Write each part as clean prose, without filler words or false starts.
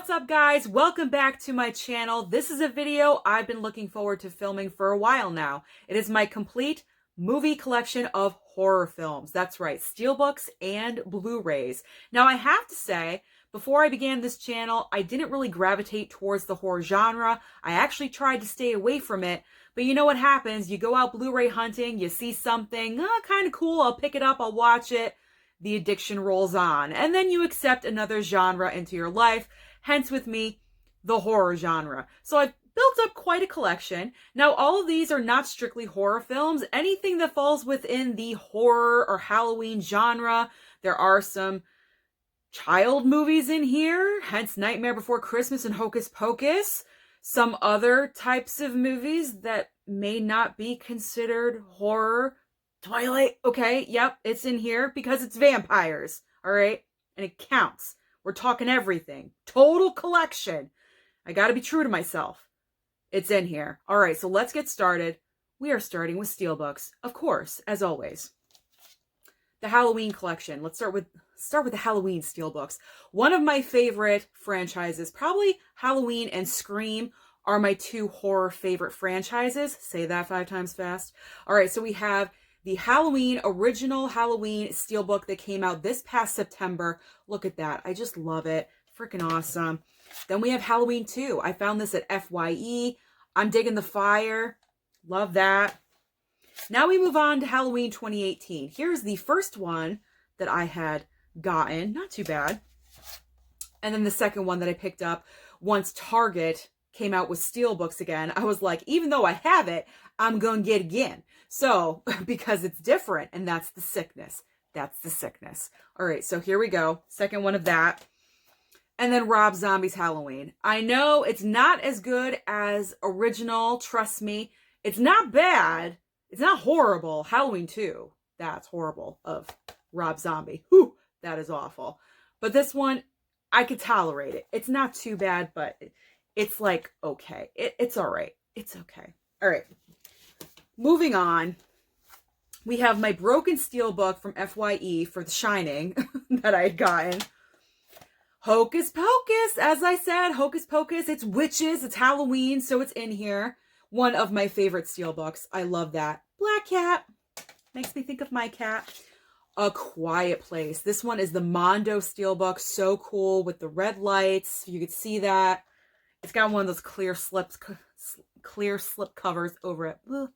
What's up, guys? Welcome back to my channel. This is a video I've been looking forward to filming for a while now. It is my complete movie collection of horror films. That's right, steelbooks and Blu-rays. Now, I have to say, before I began this channel, I didn't really gravitate towards the horror genre. I actually tried to stay away from it. But you know what happens? You go out Blu-ray hunting, you see something, kind of cool, I'll pick it up, I'll watch it. The addiction rolls on. And then you accept another genre into your life. Hence with me, the horror genre. So I've built up quite a collection. Now, all of these are not strictly horror films. Anything that falls within the horror or Halloween genre. There are some child movies in here, hence Nightmare Before Christmas and Hocus Pocus. Some other types of movies that may not be considered horror. Twilight, okay, yep, it's in here because it's vampires, all right? And it counts. We're talking everything. Total collection. I gotta be true to myself. It's in here. All right, so let's get started. We are starting with steelbooks, of course, as always. The Halloween collection. Let's start with the Halloween steelbooks. One of my favorite franchises, probably Halloween and Scream, are my two horror favorite franchises. Say that 5 times fast. All right, so we have the original Halloween steelbook that came out this past September. Look at that. I just love it. Freaking awesome. Then we have Halloween 2. I found this at FYE. I'm digging the fire. Love that. Now we move on to Halloween 2018. Here's the first one that I had gotten. Not too bad. And then the second one that I picked up once Target came out with steelbooks again. I was like, even though I have it, I'm going to get it again. So, because it's different, and that's the sickness. That's the sickness. All right, so here we go. Second one of that. And then Rob Zombie's Halloween. I know it's not as good as original. Trust me. It's not bad. It's not horrible. Halloween 2. That's horrible of Rob Zombie. Whew, that is awful. But this one, I could tolerate it. It's not too bad, but it's like, okay. It's all right. It's okay. All right. Moving on, we have my broken steelbook from FYE for The Shining that I had gotten. Hocus Pocus, as I said, Hocus Pocus. It's witches, it's Halloween, so it's in here. One of my favorite steelbooks. I love that. Black cat. Makes me think of my cat. A Quiet Place. This one is the Mondo steelbook. So cool with the red lights. You could see that. It's got one of those clear slip covers over it. Ugh.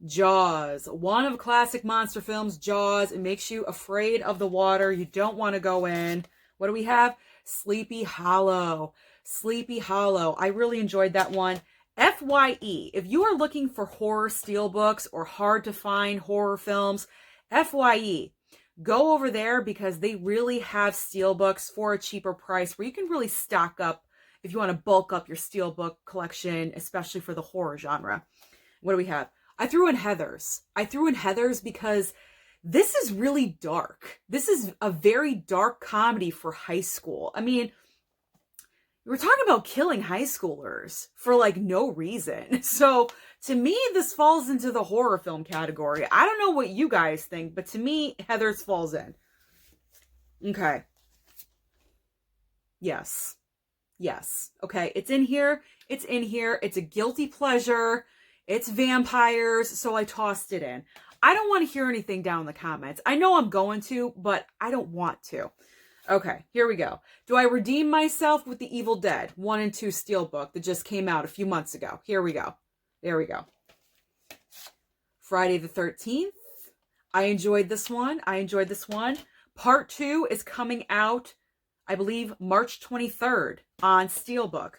Jaws, one of classic monster films. Jaws, it makes you afraid of the water. You don't want to go in. What do we have? Sleepy Hollow. Sleepy Hollow. I really enjoyed that one. FYE, if you are looking for horror steelbooks or hard to find horror films, FYE, go over there because they really have steelbooks for a cheaper price where you can really stock up if you want to bulk up your steelbook collection, especially for the horror genre. What do we have? I threw in Heathers. I threw in Heathers because this is really dark. This is a very dark comedy for high school. I mean, we're talking about killing high schoolers for like no reason. So to me, this falls into the horror film category. I don't know what you guys think, but to me, Heathers falls in. Okay. Yes. Yes. Okay. It's in here. It's in here. It's a guilty pleasure. It's vampires, so I tossed it in. I don't want to hear anything down in the comments. I know I'm going to, but I don't want to. Okay, here we go. Do I redeem myself with the Evil Dead 1 and 2 steelbook that just came out a few months ago? Here we go. There we go. Friday the 13th. I enjoyed this one. Part 2 is coming out, I believe, March 23rd on steelbook.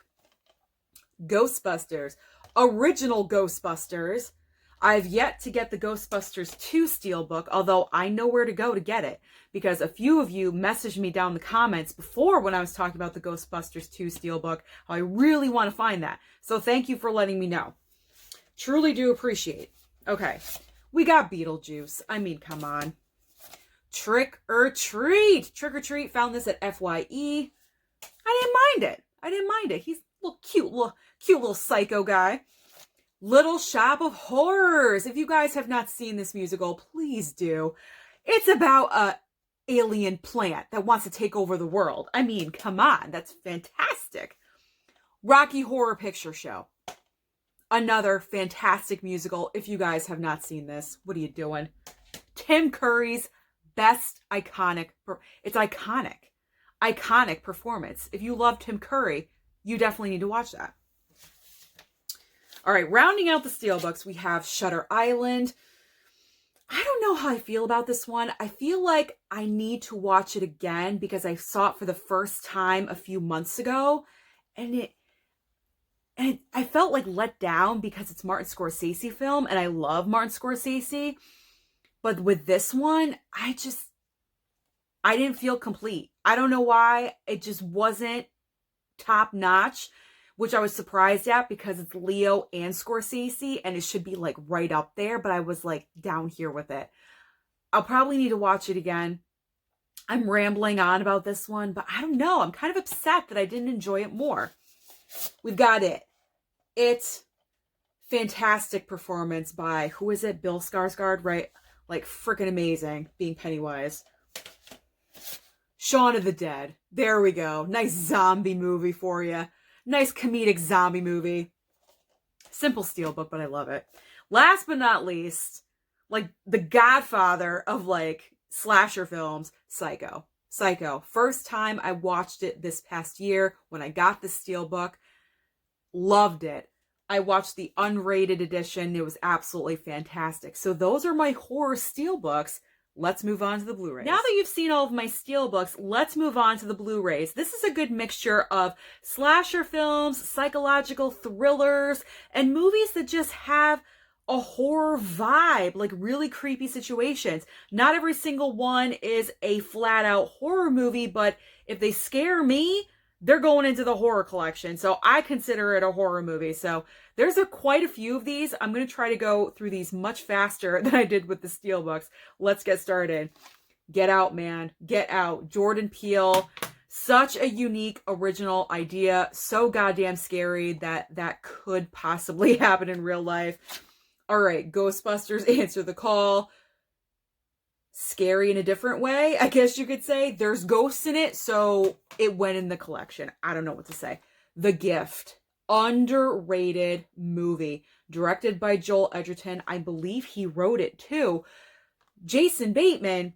Ghostbusters. Original Ghostbusters. I've yet to get the Ghostbusters 2 steelbook, although I know where to go to get it, because a few of you messaged me down in the comments before when I was talking about the Ghostbusters 2 steelbook, how I really want to find that. So thank you for letting me know. Truly do appreciate. Okay, we got Beetlejuice. I mean, come on. Trick or Treat. Trick or Treat, found this at FYE. I didn't mind it. He's a little cute little psycho guy. Little Shop of Horrors. If you guys have not seen this musical, please do. It's about alien plant that wants to take over the world. I mean, come on, that's fantastic. Rocky Horror Picture Show. Another fantastic musical. If you guys have not seen this, what are you doing? Tim Curry's best iconic, it's iconic performance. If you love Tim Curry, you definitely need to watch that. All right, rounding out the Steelbooks, we have Shutter Island. I don't know how I feel about this one. I feel like I need to watch it again because I saw it for the first time a few months ago, and I felt like let down because it's Martin Scorsese film, and I love Martin Scorsese. But with this one, I didn't feel complete. I don't know why. It just wasn't top notch, which I was surprised at because it's Leo and Scorsese and it should be like right up there, but I was like down here with it. I'll probably need to watch it again. I'm rambling on about this one, but I don't know. I'm kind of upset that I didn't enjoy it more. We've got it. It's fantastic performance by, who is it? Bill Skarsgård, right? Like freaking amazing being Pennywise. Shaun of the Dead. There we go. Nice zombie movie for you. Nice comedic zombie movie. Simple Steelbook, but I love it. Last but not least, like the godfather of like slasher films, Psycho. Psycho. First time I watched it this past year when I got the Steelbook. Loved it. I watched the unrated edition. It was absolutely fantastic. So those are my horror Steelbooks. Let's move on to the Blu-rays. Now that you've seen all of my Steelbooks, let's move on to the Blu-rays. This is a good mixture of slasher films, psychological thrillers, and movies that just have a horror vibe, like really creepy situations. Not every single one is a flat-out horror movie, but if they scare me, they're going into the horror collection. So I consider it a horror movie. So there's quite a few of these. I'm going to try to go through these much faster than I did with the Steelbooks. Let's get started. Get Out, man. Get Out. Jordan Peele. Such a unique, original idea. So goddamn scary that that could possibly happen in real life. All right. Ghostbusters, Answer the Call. Scary in a different way, I guess you could say. There's ghosts in it, so it went in the collection. I don't know what to say. The Gift. Underrated movie. Directed by Joel Edgerton. I believe he wrote it too. Jason Bateman.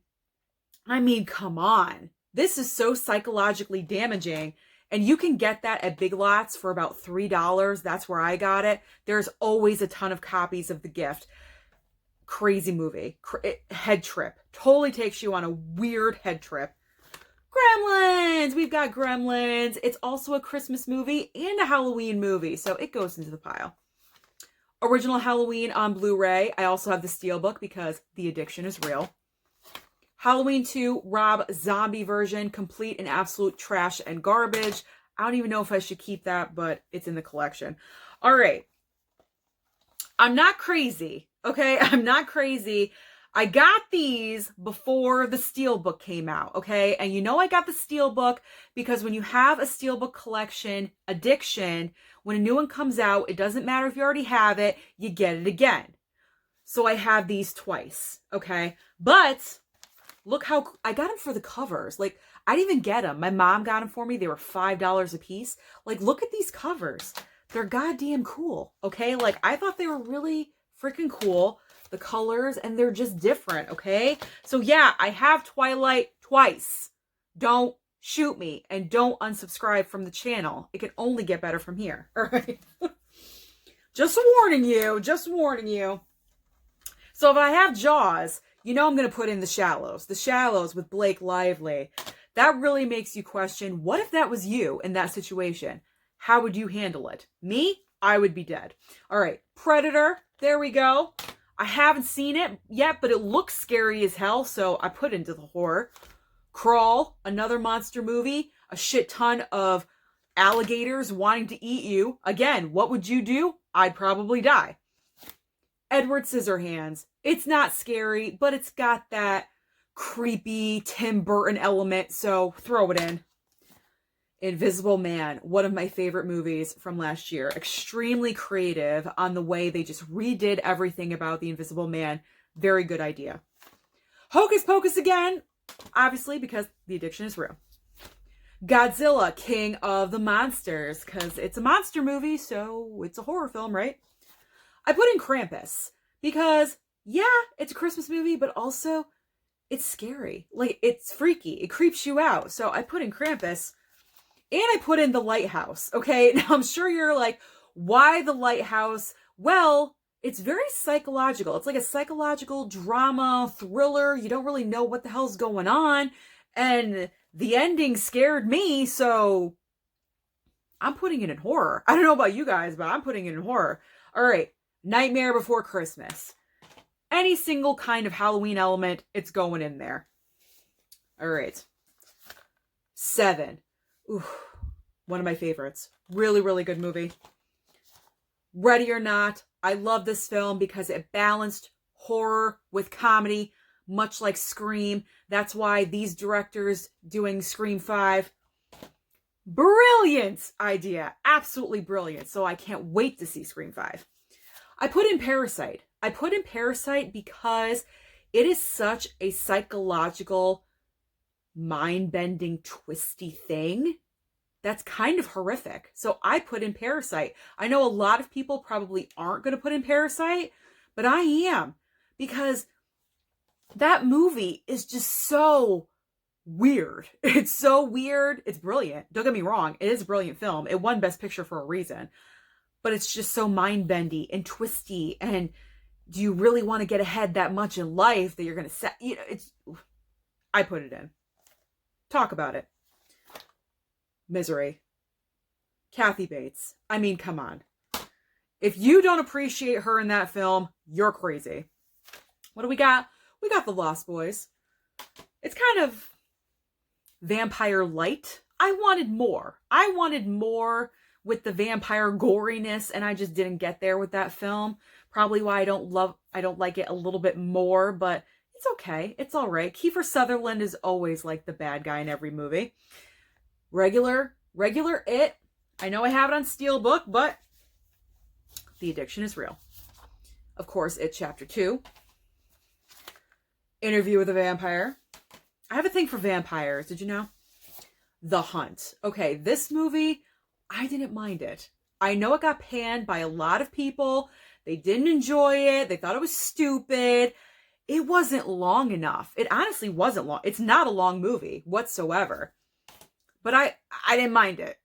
I mean, come on. This is so psychologically damaging. And you can get that at Big Lots for about $3. That's where I got it. There's always a ton of copies of The Gift. Crazy movie. Head trip. Totally takes you on a weird head trip. Gremlins! We've got Gremlins. It's also a Christmas movie and a Halloween movie, so it goes into the pile. Original Halloween on Blu-ray. I also have the Steelbook because the addiction is real. Halloween 2 Rob Zombie version. Complete and absolute trash and garbage. I don't even know if I should keep that, but it's in the collection. All right. I'm not crazy. Okay, I'm not crazy. I got these before the Steelbook came out, okay? And you know I got the Steelbook because when you have a Steelbook collection addiction, when a new one comes out, it doesn't matter if you already have it, you get it again. So I have these twice, okay? But look how, I got them for the covers. Like, I didn't even get them. My mom got them for me. They were $5 a piece. Like, look at these covers. They're goddamn cool, okay? Like, I thought they were really freaking cool, the colors, and they're just different, okay? So yeah, I have Twilight twice. Don't shoot me and don't unsubscribe from the channel. It can only get better from here, all right? Just warning you, just warning you. So if I have Jaws, you know I'm going to put in The Shallows. The Shallows with Blake Lively. That really makes you question, what if that was you in that situation? How would you handle it? Me? I would be dead. All right, Predator. There we go. I haven't seen it yet, but it looks scary as hell, so I put it into the horror. Crawl, another monster movie. A shit ton of alligators wanting to eat you. Again, what would you do? I'd probably die. Edward Scissorhands. It's not scary, but it's got that creepy Tim Burton element, so throw it in. Invisible Man, one of my favorite movies from last year. Extremely creative on the way they just redid everything about the Invisible Man. Very good idea. Hocus Pocus again. Obviously, because the addiction is real. Godzilla, King of the Monsters, because it's a monster movie, so it's a horror film, right? I put in Krampus, because, yeah, it's a Christmas movie, but also, it's scary. Like, it's freaky. It creeps you out. So I put in Krampus, and I put in The Lighthouse, okay? Now, I'm sure you're like, why The Lighthouse? Well, it's very psychological. It's like a psychological drama, thriller. You don't really know what the hell's going on. And the ending scared me, so I'm putting it in horror. I don't know about you guys, but I'm putting it in horror. All right, Nightmare Before Christmas. Any single kind of Halloween element, it's going in there. All right. 7. Ooh, one of my favorites. Really, really good movie. Ready or Not. I love this film because it balanced horror with comedy, much like Scream. That's why these directors doing Scream 5, brilliant idea. Absolutely brilliant. So I can't wait to see Scream 5. I put in Parasite. I put in Parasite because it is such a psychological, mind-bending, twisty thing that's kind of horrific. So I put in Parasite. I know a lot of people probably aren't going to put in Parasite, but I am, because that movie is just so weird. It's so weird. It's brilliant. Don't get me wrong. It is a brilliant film. It won Best Picture for a reason. But it's just so mind-bendy and twisty. And do you really want to get ahead that much in life that you're going to set? You know, it's... I put it in. Talk about it. Misery. Kathy Bates. I mean, come on. If you don't appreciate her in that film, you're crazy. What do we got? We got The Lost Boys. It's kind of vampire light. I wanted more. I wanted more with the vampire goriness, and I just didn't get there with that film. Probably why I don't like it a little bit more, but it's okay. It's all right. Kiefer Sutherland is always like the bad guy in every movie. Regular It. I know I have it on Steelbook, but the addiction is real. Of course, It Chapter 2. Interview with a Vampire. I have a thing for vampires. Did you know? The Hunt. Okay, this movie, I didn't mind it. I know it got panned by a lot of people. They didn't enjoy it. They thought it was stupid. It wasn't long enough. It honestly wasn't long. It's not a long movie whatsoever. But I didn't mind it.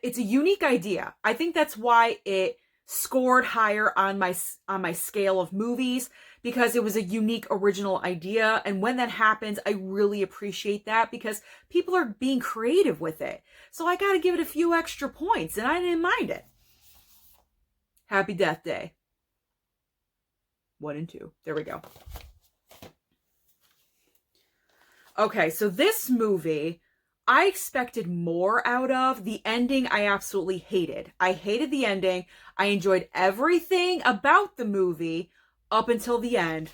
It's a unique idea. I think that's why it scored higher on my scale of movies, because it was a unique, original idea. And when that happens, I really appreciate that, because people are being creative with it. So I got to give it a few extra points, and I didn't mind it. Happy Death Day. 1 and 2. There we go. Okay, so this movie, I expected more out of. The ending, I absolutely hated. I hated the ending. I enjoyed everything about the movie up until the end.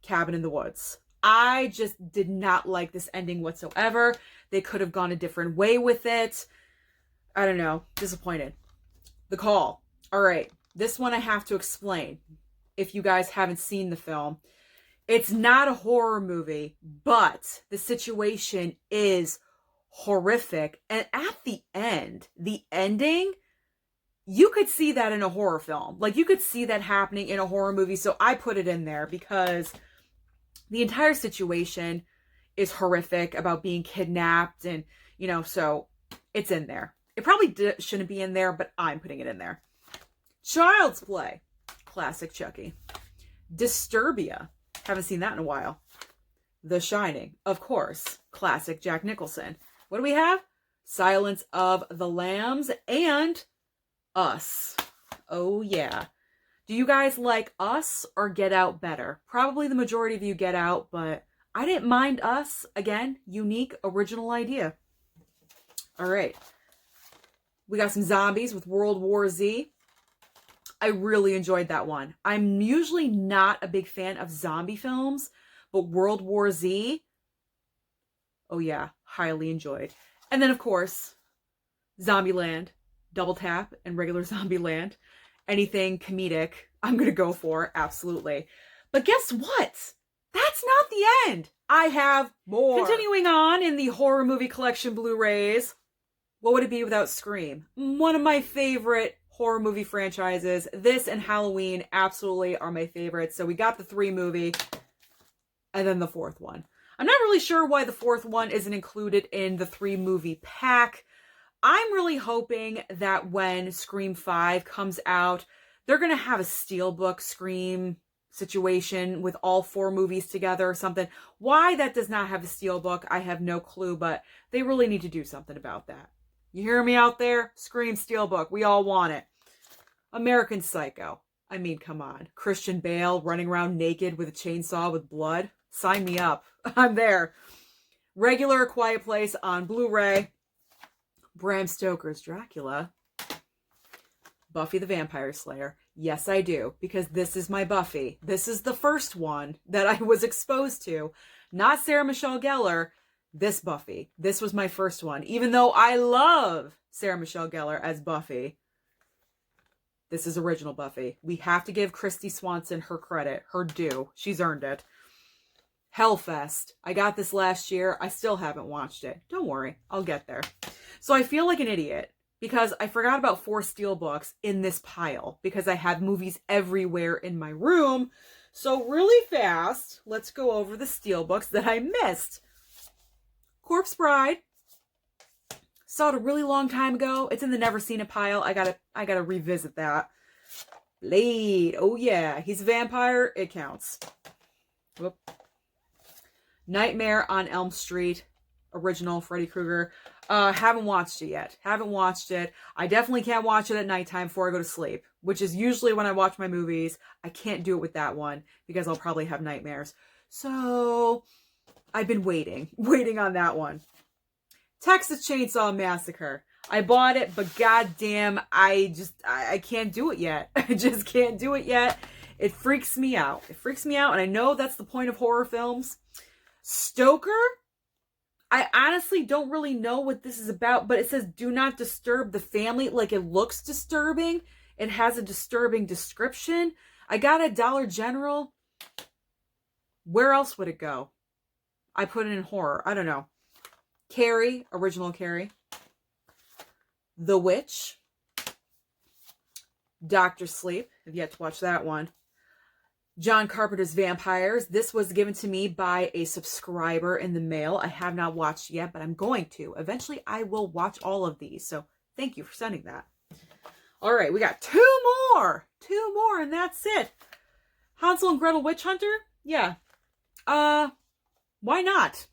Cabin in the Woods. I just did not like this ending whatsoever. They could have gone a different way with it. I don't know. Disappointed. The Call. All right. This one I have to explain if you guys haven't seen the film. It's not a horror movie, but the situation is horrific. And at the end, the ending, you could see that in a horror film. Like, you could see that happening in a horror movie. So I put it in there because the entire situation is horrific, about being kidnapped, and, you know, so it's in there. It probably shouldn't be in there, but I'm putting it in there. Child's Play. Classic Chucky. Disturbia. Haven't seen that in a while. The Shining. Of course. Classic Jack Nicholson. What do we have? Silence of the Lambs and Us. Oh, yeah. Do you guys like Us or Get Out better? Probably the majority of you Get Out, but I didn't mind Us. Again, unique, original idea. All right. We got some zombies with World War Z. I really enjoyed that one. I'm usually not a big fan of zombie films, but World War Z, oh yeah, highly enjoyed. And then, of course, Zombieland, Double Tap, and regular Zombieland. Anything comedic, I'm going to go for, absolutely. But guess what? That's not the end. I have more. Continuing on in the horror movie collection Blu-rays, what would it be without Scream? One of my favorite horror movie franchises. This and Halloween absolutely are my favorites. So we got the 3 movie and then the 4th one. I'm not really sure why the 4th one isn't included in the 3 movie pack. I'm really hoping that when Scream 5 comes out, they're going to have a Steelbook Scream situation with all 4 movies together or something. Why that does not have a Steelbook, I have no clue, but they really need to do something about that. You hear me out there? Scream Steelbook. We all want it. American Psycho. I mean, come on. Christian Bale running around naked with a chainsaw with blood. Sign me up. I'm there. Regular Quiet Place on Blu-ray. Bram Stoker's Dracula. Buffy the Vampire Slayer. Yes, I do, because this is my Buffy. This is the first one that I was exposed to. Not Sarah Michelle Gellar. This Buffy. This was my first one. Even though I love Sarah Michelle Gellar as Buffy, this is original Buffy. We have to give Kristy Swanson her credit, her due. She's earned it. Hellfest. I got this last year. I still haven't watched it. Don't worry. I'll get there. So I feel like an idiot because I forgot about 4 Steelbooks in this pile because I have movies everywhere in my room. So really fast, let's go over the Steelbooks that I missed. Corpse Bride. Saw it a really long time ago. It's in the never seen it pile. I gotta revisit that. Blade. Oh yeah, he's a vampire. It counts. Whoop. Nightmare on Elm Street. Original Freddy Krueger. Haven't watched it yet. Haven't watched it. I definitely can't watch it at nighttime before I go to sleep, which is usually when I watch my movies. I can't do it with that one because I'll probably have nightmares. So I've been waiting on that one. Texas Chainsaw Massacre. I bought it, but goddamn, I can't do it yet. I just can't do it yet. It freaks me out. It freaks me out, and I know that's the point of horror films. Stoker? I honestly don't really know what this is about, but it says do not disturb the family. Like, it looks disturbing. It has a disturbing description. I got it at Dollar General. Where else would it go? I put it in horror. I don't know. Carrie, original Carrie. The Witch. Doctor Sleep. I've yet to watch that one. John Carpenter's Vampires. This was given to me by a subscriber in the mail. I have not watched yet, but I'm going to. Eventually, I will watch all of these. So thank you for sending that. All right, we got 2 more. 2 more, and that's it. Hansel and Gretel Witch Hunter? Yeah. Why not?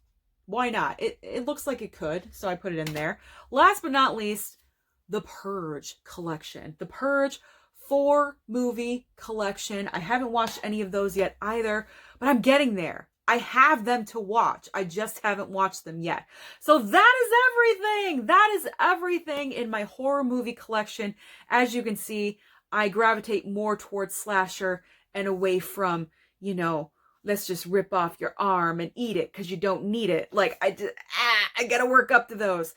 Why not? It looks like it could, so I put it in there. Last but not least, the Purge collection. The Purge 4-movie collection. I haven't watched any of those yet either, but I'm getting there. I have them to watch. I just haven't watched them yet. So that is everything. That is everything in my horror movie collection. As you can see, I gravitate more towards slasher and away from, you know, let's just rip off your arm and eat it because you don't need it. Like, I gotta work up to those.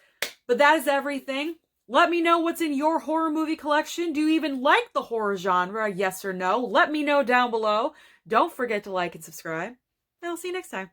But that is everything. Let me know what's in your horror movie collection. Do you even like the horror genre? Yes or no? Let me know down below. Don't forget to like and subscribe. And I'll see you next time.